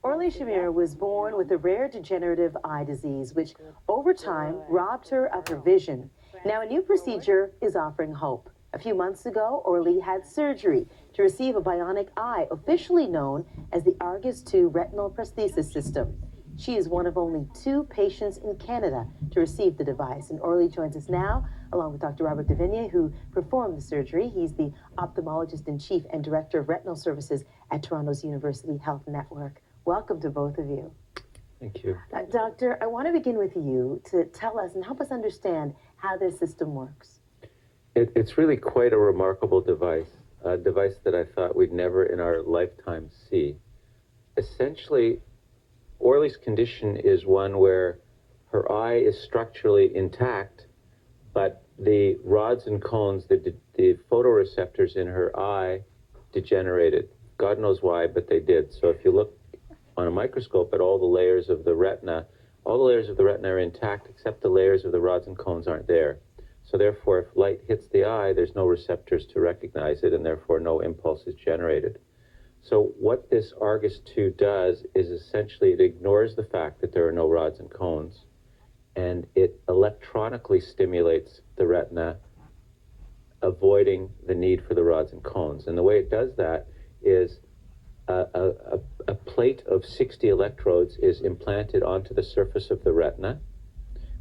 Orly Shamir was born with a rare degenerative eye disease, which over time robbed her of her vision. Now, a new procedure is offering hope. A few months ago, Orly had surgery to receive a bionic eye, officially known as the Argus 2 retinal prosthesis system. She is one of only 2 patients in Canada to receive the device. And Orly joins us now, along with Dr. Robert Devigne, who performed the surgery. He's the ophthalmologist in chief and director of retinal services at Toronto's University Health Network. Welcome to both of you. Thank you. Doctor, I want to begin with you to tell us and help us understand how this system works. It's really quite a remarkable device, a device that I thought we'd never in our lifetime see. Essentially, Orly's condition is one where her eye is structurally intact, but the rods and cones, the photoreceptors in her eye degenerated. God knows why, but they did. So if you look on a microscope at all the layers of the retina are intact except the layers of the rods and cones aren't there. So therefore, if light hits the eye, there's no receptors to recognize it, and therefore no impulse is generated. So what this Argus 2 does is essentially it ignores the fact that there are no rods and cones, and it electronically stimulates the retina, avoiding the need for the rods and cones. And the way it does that is a plate of 60 electrodes is implanted onto the surface of the retina,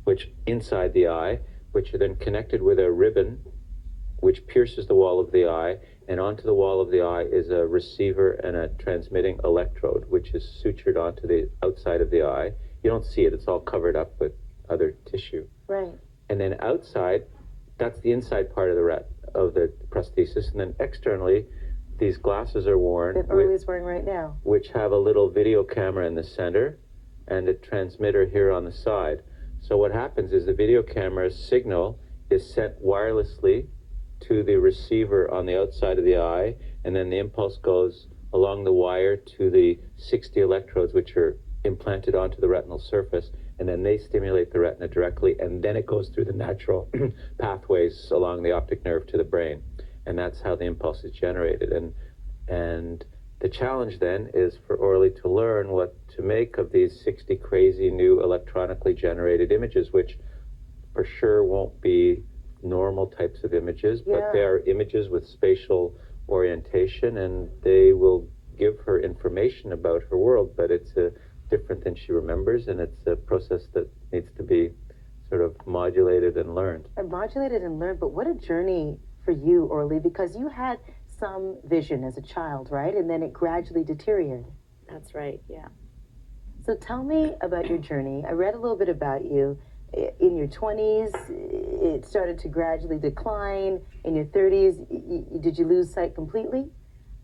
which inside the eye, which are then connected with a ribbon which pierces the wall of the eye, and onto the wall of the eye is a receiver and a transmitting electrode, which is sutured onto the outside of the eye. You don't see it, it's all covered up with other tissue. Right. And then outside, that's the inside part of the prosthesis, and then externally, these glasses are worn, that Orly is wearing right now, which have a little video camera in the center and a transmitter here on the side. So what happens is the video camera's signal is sent wirelessly to the receiver on the outside of the eye, and then the impulse goes along the wire to the 60 electrodes which are implanted onto the retinal surface, and then they stimulate the retina directly, and then it goes through the natural pathways along the optic nerve to the brain. And that's how the impulse is generated. And the challenge then is for Orly to learn what to make of these 60 crazy new electronically generated images, which for sure won't be normal types of images, but they are images with spatial orientation, and they will give her information about her world, but it's different than she remembers, and it's a process that needs to be sort of modulated and learned. But what a journey for you, Orly, because you had some vision as a child, right? And then it gradually deteriorated. That's right, yeah. So tell me about your journey. I read a little bit about you. In your 20s, it started to gradually decline. In your 30s, did you lose sight completely?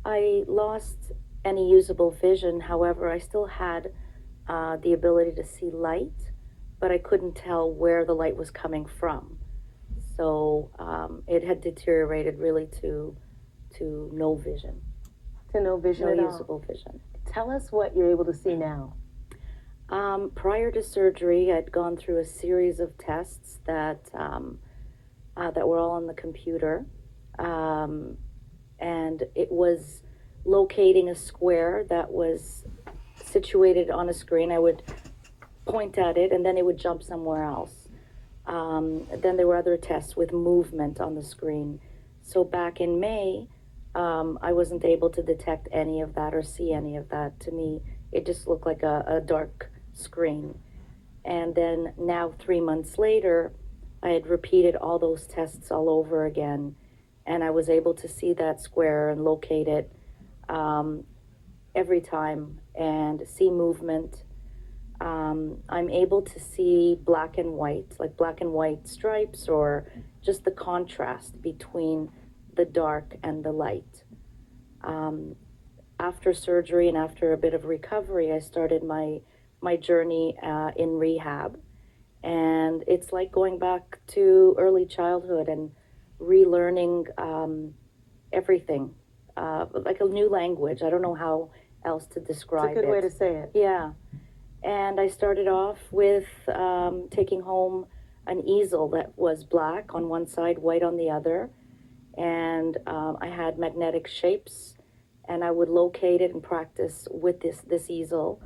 I lost any usable vision. However, I still had the ability to see light, but I couldn't tell where the light was coming from. So it had deteriorated really to no vision. To no vision at all? No usable vision. Tell us what you're able to see now. Prior to surgery, I'd gone through a series of tests that were all on the computer, and it was locating a square that was situated on a screen. I would point at it, and then it would jump somewhere else. Then there were other tests with movement on the screen. So back in May, I wasn't able to detect any of that or see any of that. To me, it just looked like a dark screen. And then now 3 months later, I had repeated all those tests all over again, and I was able to see that square and locate it every time and see movement. I'm able to see black and white, like black and white stripes, or just the contrast between the dark and the light. After surgery and after a bit of recovery, I started my journey in rehab. And it's like going back to early childhood and relearning everything, like a new language. I don't know how else to describe it. It's a good way to say it. Yeah. And I started off with taking home an easel that was black on one side, white on the other. And I had magnetic shapes and I would locate it and practice with this easel.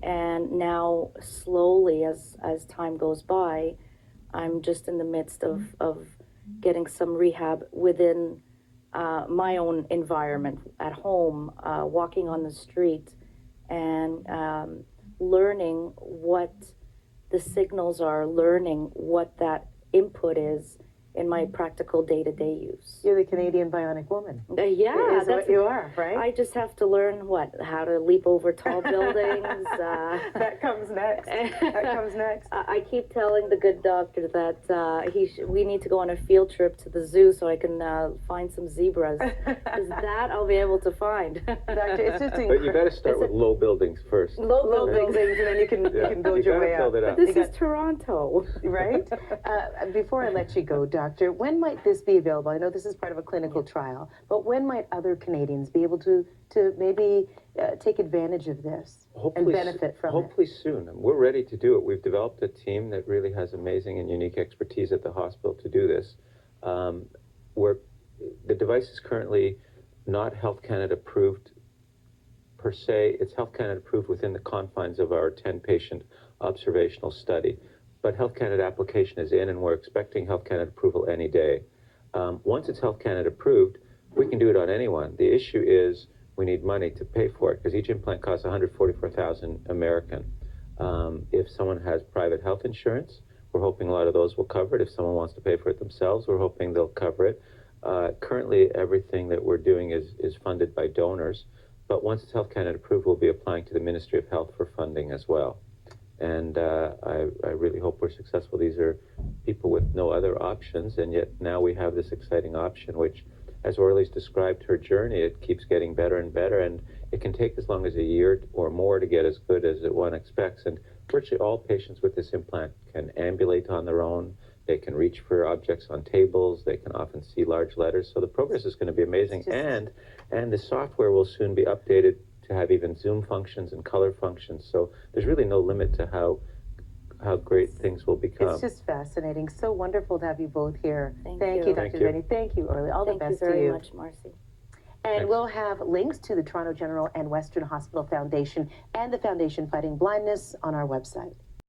And now, slowly, as time goes by, I'm just in the midst of getting some rehab within my own environment at home, walking on the street, and learning what the signals are, learning what that input is in my practical day-to-day use. You're the Canadian bionic woman. Yeah, Is what you are, right? I just have to learn how to leap over tall buildings. That comes next. That comes next. I keep telling the good doctor that we need to go on a field trip to the zoo so I can find some zebras. Because that I'll be able to find. Doctor, it's just incredible. But you got to start with low buildings first. Low buildings, and then you can build your way up. But this is Toronto. Right? Before I let you go, Doctor, when might this be available? I know this is part of a clinical trial, but when might other Canadians be able to maybe take advantage of this and benefit from it? Hopefully soon. We're ready to do it. We've developed a team that really has amazing and unique expertise at the hospital to do this. The device is currently not Health Canada approved per se. It's Health Canada approved within the confines of our 10-patient observational study. But Health Canada application is in, and we're expecting Health Canada approval any day. Once it's Health Canada approved, we can do it on anyone. The issue is we need money to pay for it because each implant costs $144,000 American. If someone has private health insurance, we're hoping a lot of those will cover it. If someone wants to pay for it themselves, we're hoping they'll cover it. Currently, everything that we're doing is funded by donors, but once it's Health Canada approved, we'll be applying to the Ministry of Health for funding as well. And I really hope we're successful. These are people with no other options, and yet now we have this exciting option, which, as Orly's described her journey, it keeps getting better and better, and it can take as long as a year or more to get as good as one expects. And virtually all patients with this implant can ambulate on their own. They can reach for objects on tables. They can often see large letters. So the progress is going to be amazing, and the software will soon be updated to have even zoom functions and color functions. So there's really no limit to how great things will become. It's just fascinating. So wonderful to have you both here. Thank you, you. Dr. Benny. Thank you, Orly. All the best to you. Thank you very much, Marcy. And Thanks. we'll have links to the Toronto General and Western Hospital Foundation and the Foundation Fighting Blindness on our website.